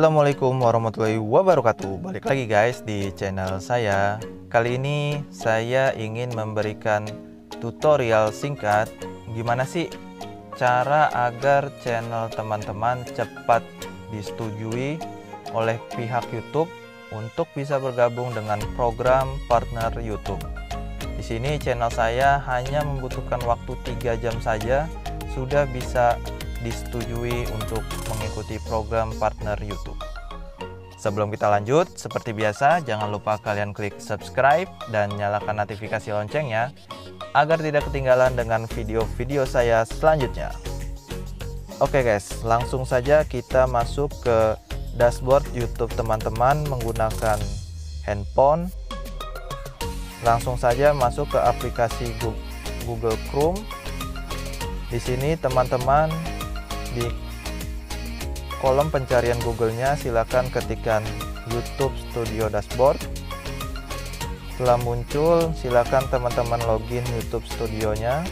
Assalamualaikum warahmatullahi wabarakatuh. Balik lagi guys di channel saya. Kali ini saya ingin memberikan tutorial singkat gimana sih cara agar channel teman-teman cepat disetujui oleh pihak YouTube untuk bisa bergabung dengan program partner YouTube. Di sini channel saya hanya membutuhkan waktu 3 jam saja sudah bisa disetujui untuk mengikuti program partner YouTube. Sebelum kita lanjut, seperti biasa jangan lupa kalian klik subscribe dan nyalakan notifikasi loncengnya agar tidak ketinggalan dengan video-video saya selanjutnya. Oke guys, langsung saja kita masuk ke dashboard YouTube teman-teman menggunakan handphone. Langsung saja masuk ke aplikasi Google Chrome. Di sini teman-teman di kolom pencarian Google-nya silakan ketikkan YouTube Studio Dashboard. Setelah muncul, silakan teman-teman login YouTube Studio-nya.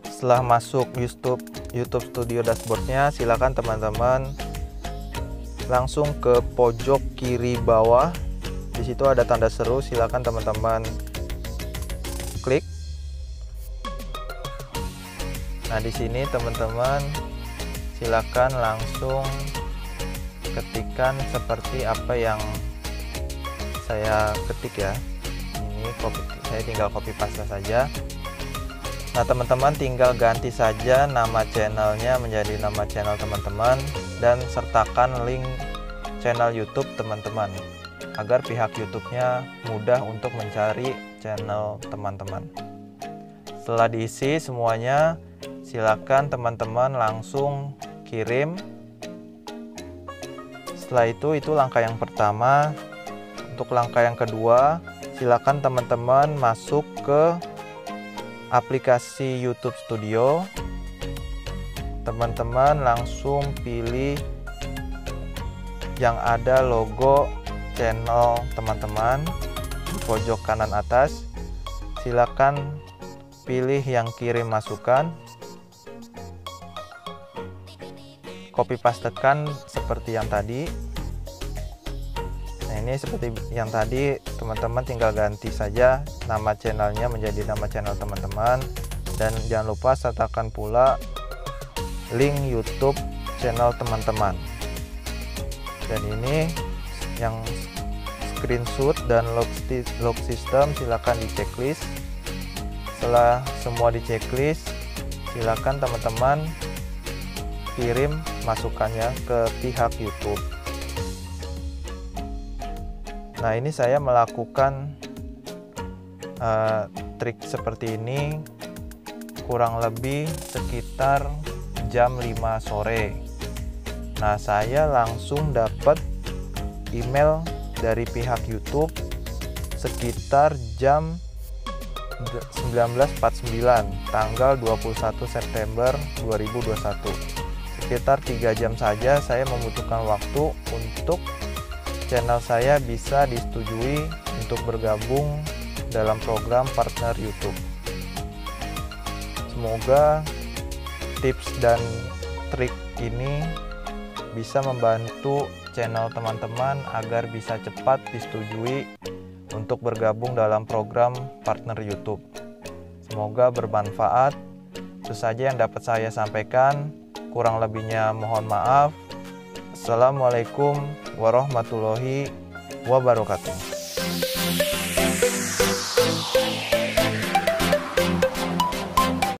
Setelah masuk YouTube Studio Dashboard-nya, silakan teman-teman langsung ke pojok kiri bawah. Di situ ada tanda seru, silakan teman-teman klik. Nah, di sini teman-teman silakan langsung ketikkan seperti apa yang saya ketik ya. Ini saya tinggal copy paste saja. Nah, teman-teman tinggal ganti saja nama channelnya menjadi nama channel teman-teman dan sertakan link channel YouTube teman-teman, agar pihak YouTube-nya mudah untuk mencari channel teman-teman. Setelah diisi semuanya, silakan teman-teman langsung kirim. Setelah itu langkah yang pertama. Untuk langkah yang kedua, silakan teman-teman masuk ke aplikasi YouTube Studio. Teman-teman langsung pilih yang ada logo channel teman-teman di pojok kanan atas. Silakan pilih yang kirim masukan, copy pastekan seperti yang tadi. Nah, ini seperti yang tadi, teman-teman tinggal ganti saja nama channelnya menjadi nama channel teman-teman, dan jangan lupa sertakan pula link YouTube channel teman-teman. Dan ini yang screenshot dan log system silakan di checklist. Setelah semua di checklist, silakan teman-teman kirim masukannya ke pihak YouTube. Nah, ini saya melakukan trik seperti ini kurang lebih sekitar jam 5 sore. Nah, saya langsung dapat email dari pihak YouTube sekitar jam 19.49 tanggal 21 September 2021. Sekitar 3 jam saja saya membutuhkan waktu untuk channel saya bisa disetujui untuk bergabung dalam program partner YouTube. Semoga tips dan trik ini bisa membantu channel teman-teman agar bisa cepat disetujui untuk bergabung dalam program partner YouTube. Semoga bermanfaat. Itu saja yang dapat saya sampaikan. Kurang lebihnya mohon maaf. Assalamualaikum warahmatullahi wabarakatuh.